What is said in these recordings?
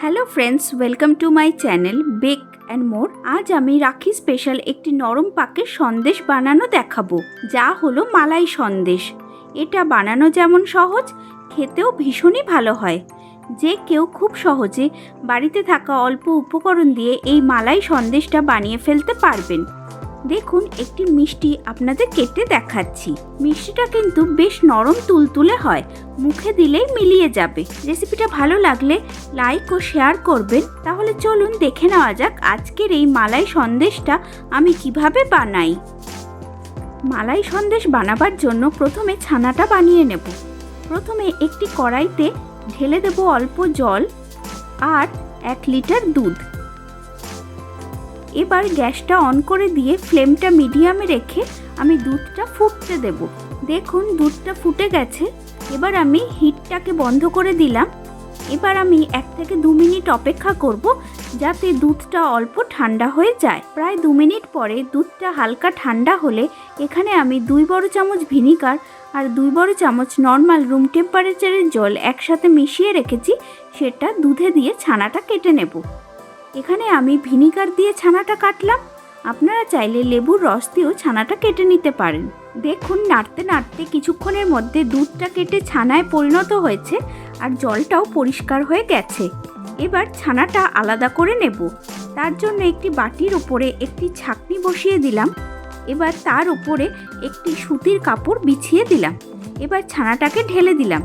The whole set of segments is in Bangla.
Hello friends, welcome to my channel bake and more. আজ আমি রাখি স্পেশাল একটি নরম পাকের সন্দেশ বানানো দেখাবো, যা হলো মালাই সন্দেশ। এটা বানানো যেমন সহজ, খেতেও ভীষণই ভালো হয়। যে কেউ খুব সহজে বাড়িতে থাকা অল্প উপকরণ দিয়ে এই মালাই সন্দেশটা বানিয়ে ফেলতে পারবেন। দেখুন, একটি মিষ্টি আপনাদের কেটে দেখাচ্ছি। মিষ্টিটা কিন্তু বেশ নরম তুলতুলে হয়, মুখে দিলেই মিলিয়ে যাবে। রেসিপিটা ভালো লাগলে লাইক ও শেয়ার করবেন। তাহলে চলুন দেখে নেওয়া যাক আজকের এই মালাই সন্দেশটা আমি কিভাবে বানাই। মালাই সন্দেশ বানাবার জন্য প্রথমে ছানাটা বানিয়ে নেব। প্রথমে একটি কড়াইতে ঢেলে দেব অল্প জল আর 1 লিটার দুধ। এবার গ্যাসটা অন করে দিয়ে ফ্লেমটা মিডিয়ামে রেখে আমি দুধটা ফুটতে দেব। দেখুন, দুধটা ফুটে গেছে। এবার আমি হিটটাকে বন্ধ করে দিলাম। এবার আমি 1 থেকে 2 মিনিট অপেক্ষা করব, যাতে দুধটা অল্প ঠান্ডা হয়ে যায়। প্রায় 2 মিনিট পরে দুধটা হালকা ঠান্ডা হলে এখানে আমি 2 বড় চামচ ভিনিগার আর 2 বড় চামচ নর্মাল রুম টেম্পারেচারের জল একসাথে মিশিয়ে রেখেছি, সেটা দুধে দিয়ে ছানাটা কেটে নেব। এখানে আমি ভিনিগার দিয়ে ছানাটা কাটলাম। আপনারা চাইলে লেবুর রস দিয়েও ছানাটা কেটে নিতে পারেন। দেখুন, নাড়তে নাড়তে কিছুক্ষণের মধ্যে দুধটা কেটে ছানায় পরিণত হয়েছে আর জলটাও পরিষ্কার হয়ে গেছে। এবার ছানাটা আলাদা করে নেব। তার জন্য একটি বাটির উপরে একটি ছাঁকনি বসিয়ে দিলাম। এবার তার উপরে একটি সুতির কাপড় বিছিয়ে দিলাম। এবার ছানাটাকে ঢেলে দিলাম।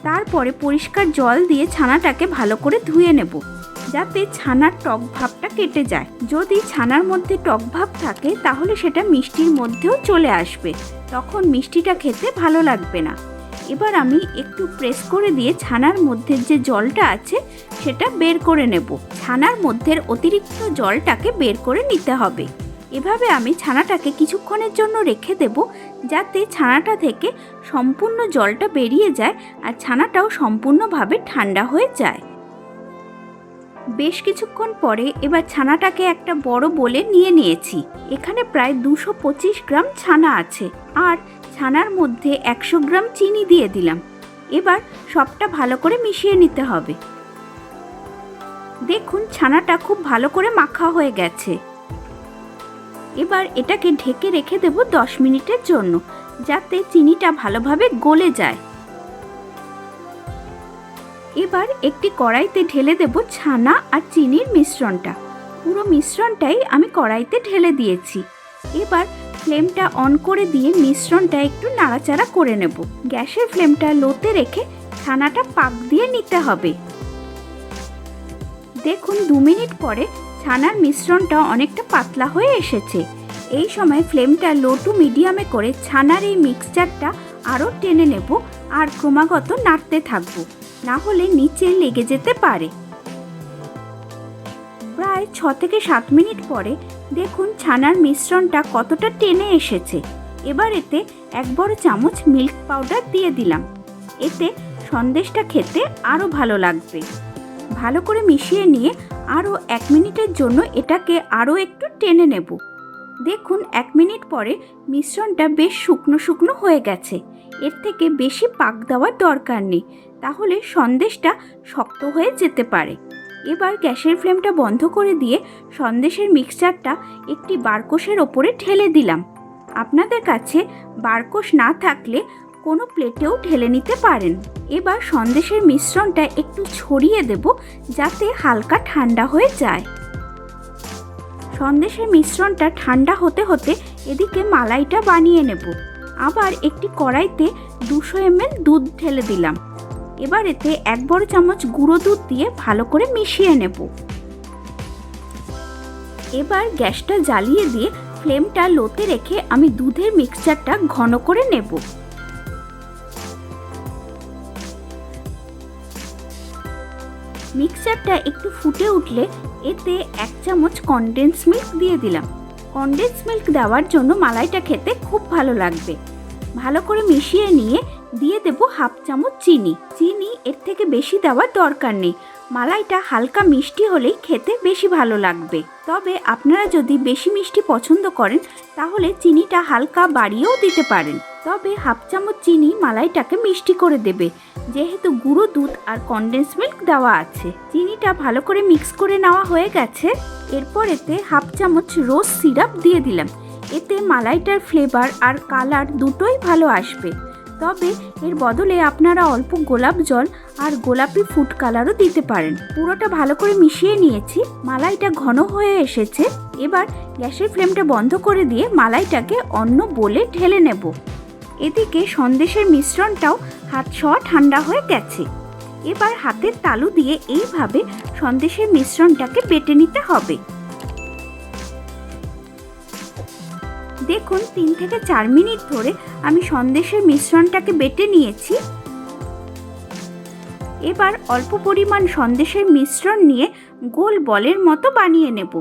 তারপরে পরিষ্কার জল দিয়ে ছানাটাকে ভালো করে ধুয়ে নেব, যাতে ছানার টক ভাবটা কেটে যায়। যদি ছানার মধ্যে টক ভাব থাকে তাহলে সেটা মিষ্টির মধ্যেও চলে আসবে, তখন মিষ্টিটা খেতে ভালো লাগবে না। এবার আমি একটু প্রেস করে দিয়ে ছানার মধ্যে যে জলটা আছে সেটা বের করে নেব। ছানার মধ্যের অতিরিক্ত জলটাকে বের করে নিতে হবে। এভাবে আমি ছানাটাকে কিছুক্ষণের জন্য রেখে দেব, যাতে ছানাটা থেকে সম্পূর্ণ জলটা বেরিয়ে যায় আর ছানাটাও সম্পূর্ণভাবে ঠান্ডা হয়ে যায়। বেশ কিছুক্ষণ পরে এবার ছানাটাকে একটা বড় বোলে নিয়ে নিয়েছি। এখানে প্রায় 225 গ্রাম ছানা আছে আর ছানার মধ্যে 100 গ্রাম চিনি দিয়ে দিলাম। এবার সবটা ভালো করে মিশিয়ে নিতে হবে। দেখুন, ছানাটা খুব ভালো করে মাখা হয়ে গেছে। এবার এটাকে ঢেকে রেখে দেব 10 মিনিটের জন্য, যাতে চিনিটা ভালোভাবে গলে যায়। এবার একটি কড়াইতে ঢেলে দেব ছানা আর চিনির মিশ্রণটা। পুরো মিশ্রণটাই আমি কড়াইতে ঢেলে দিয়েছি। এবার ফ্লেমটা অন করে দিয়ে মিশ্রণটা একটু নাড়াচাড়া করে নেব। গ্যাসের ফ্লেমটা লোতে রেখে ছানাটা পাক দিয়ে নিতে হবে। দেখুন, 2 মিনিট পরে ছানার মিশ্রণটা অনেকটা পাতলা হয়ে এসেছে। এই সময় ফ্লেমটা লো টু মিডিয়ামে করে ছানার এই মিক্সচারটা আরও টেনে নেব আর ক্রমাগত নাড়তে থাকব, না হলে নিচে লেগে যেতে পারে। প্রায় 6 থেকে 7 মিনিট পরে দেখুন ছানার মিশ্রণটা কতটা টেনে এসেছে। এবার এতে 1 বড় চামচ মিল্ক পাউডার দিয়ে দিলাম। এতে সন্দেশটা খেতে আরও ভালো লাগবে। ভালো করে মিশিয়ে নিয়ে আরও 1 মিনিটের জন্য এটাকে আরও একটু টেনে নেব। দেখুন, 1 মিনিট পরে মিশ্রণটা বেশ শুকনো শুকনো হয়ে গেছে। এর থেকে বেশি পাক দেওয়ার দরকার নেই, তাহলে সন্দেশটা শক্ত হয়ে যেতে পারে। এবার গ্যাসের ফ্লেমটা বন্ধ করে দিয়ে সন্দেশের মিক্সচারটা একটি বারকোশের ওপরে ঢেলে দিলাম। আপনাদের কাছে বারকোশ না থাকলে কোনো প্লেটেও ঢেলে নিতে পারেন। এবার সন্দেশের মিশ্রণটা একটু ছড়িয়ে দেব, যাতে হালকা ঠান্ডা হয়ে যায়। সন্দেশের মিশ্রণটা ঠান্ডা হতে হতে এদিকে মালাইটা বানিয়ে নেব। আবার একটি কড়াইতে 200 ml দুধ ঢেলে দিলাম। এবার এতে 1 বড় চামচ গুঁড়ো দুধ দিয়ে ভালো করে মিশিয়ে নেব। এবার গ্যাসটা জ্বালিয়ে দিয়ে ফ্লেমটা লোতে রেখে আমি দুধের মিক্সচারটা ঘন করে নেব। মিক্সচারটা একটু ফুটে উঠলে এতে 1 চামচ কনডেন্স মিল্ক দিয়ে দিলাম। কনডেন্স মিল্ক দেওয়ার জন্য মালাইটা খেতে খুব ভালো লাগবে। ভালো করে মিশিয়ে নিয়ে দিয়ে দেব 1/2 চামচ চিনি। চিনি এর থেকে বেশি দেওয়ার দরকার নেই, মালাইটা হালকা মিষ্টি হলেই খেতে বেশি ভালো লাগবে। তবে আপনারা যদি বেশি মিষ্টি পছন্দ করেন তাহলে চিনিটা হালকা বাড়িয়েও দিতে পারেন। তবে হাফ চামচ চিনি মালাইটাকে মিষ্টি করে দেবে, যেহেতু গুঁড়ো দুধ আর কনডেন্স মিল্ক দেওয়া আছে। চিনিটা ভালো করে মিক্স করে নেওয়া হয়ে গেছে। এরপর এতে হাফ চামচ রোজ সিরাপ দিয়ে দিলাম। এতে মালাইটার ফ্লেভার আর কালার দুটোই ভালো আসবে। তবে এর বদলে আপনারা অল্প গোলাপ জল আর গোলাপি ফুড কালারও দিতে পারেন। পুরোটা ভালো করে মিশিয়ে নিয়েছি। মালাইটা ঘন হয়ে এসেছে। এবার গ্যাসের ফ্লেমটা বন্ধ করে দিয়ে মালাইটাকে অন্য বোলে ঢেলে নেব। এদিকে সন্দেশের মিশ্রণটাও হাত ছোঁয়া ঠান্ডা হয়ে গেছে। এবার হাতের তালু দিয়ে এইভাবে সন্দেশের মিশ্রণটাকে বেটে নিতে হবে। দেখুন 3 থেকে 4 মিনিট ধরে আমি সন্দেশের মিশ্রণটাকে বেটে নিয়েছি। এবার অল্প পরিমাণ সন্দেশের মিশ্রণ নিয়ে গোল বলের মতো বানিয়ে নেব।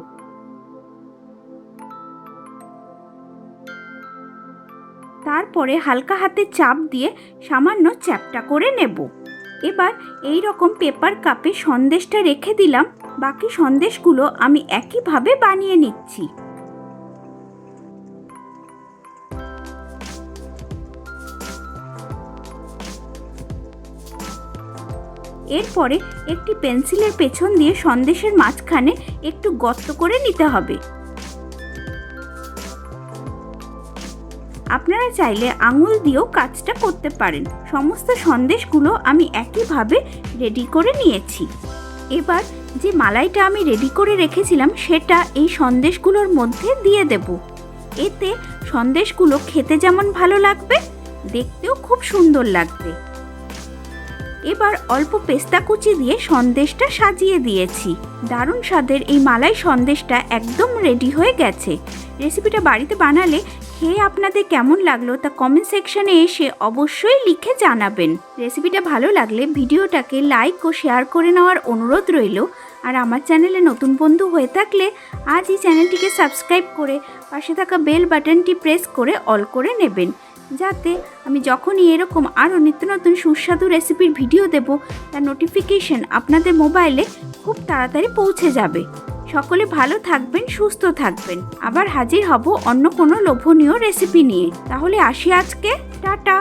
তারপরে হালকা হাতে চাপ দিয়ে সামান্য চ্যাপ্টা করে নেব। এবার এই রকম পেপার কাপে সন্দেশটা রেখে দিলাম। বাকি সন্দেশগুলো আমি একইভাবে বানিয়ে নিচ্ছি। এরপরে একটি পেন্সিলের পেছন দিয়ে সন্দেশের মাঝখানে একটু গর্ত করে নিতে হবে। আপনারা চাইলে আঙুল দিয়েও কাজটা করতে পারেন। সমস্ত সন্দেশগুলো আমি একইভাবে রেডি করে নিয়েছি। এবার যে মালাইটা আমি রেডি করে রেখেছিলাম সেটা এই সন্দেশগুলোর মধ্যে দিয়ে দেব। এতে সন্দেশগুলো খেতে যেমন ভালো লাগবে, দেখতেও খুব সুন্দর লাগবে। এবার অল্প পেস্তা কুচি দিয়ে সন্দেশটা সাজিয়ে দিয়েছি। দারুণ স্বাদের এই মালাই সন্দেশটা একদম রেডি হয়ে গেছে। রেসিপিটা বাড়িতে বানালে খেয়ে আপনাদের কেমন লাগলো তা কমেন্ট সেকশনে এসে অবশ্যই লিখে জানাবেন। রেসিপিটা ভালো লাগলে ভিডিওটাকে লাইক ও শেয়ার করে নেওয়ার অনুরোধ রইল। আর আমার চ্যানেলে নতুন বন্ধু হয়ে থাকলে আজই চ্যানেলটিকে সাবস্ক্রাইব করে পাশে থাকা বেল বাটনটি প্রেস করে অল করে নেবেন, যাতে আমি যখনই এরকম আরও নিত্য নতুন সুস্বাদু রেসিপির ভিডিও দেব তার নোটিফিকেশন আপনাদের মোবাইলে খুব তাড়াতাড়ি পৌঁছে যাবে। সকলে ভালো থাকবেন, সুস্থ থাকবেন। আবার হাজির হব অন্য কোনো লোভনীয় রেসিপি নিয়ে। তাহলে আসি আজকে, টাটা।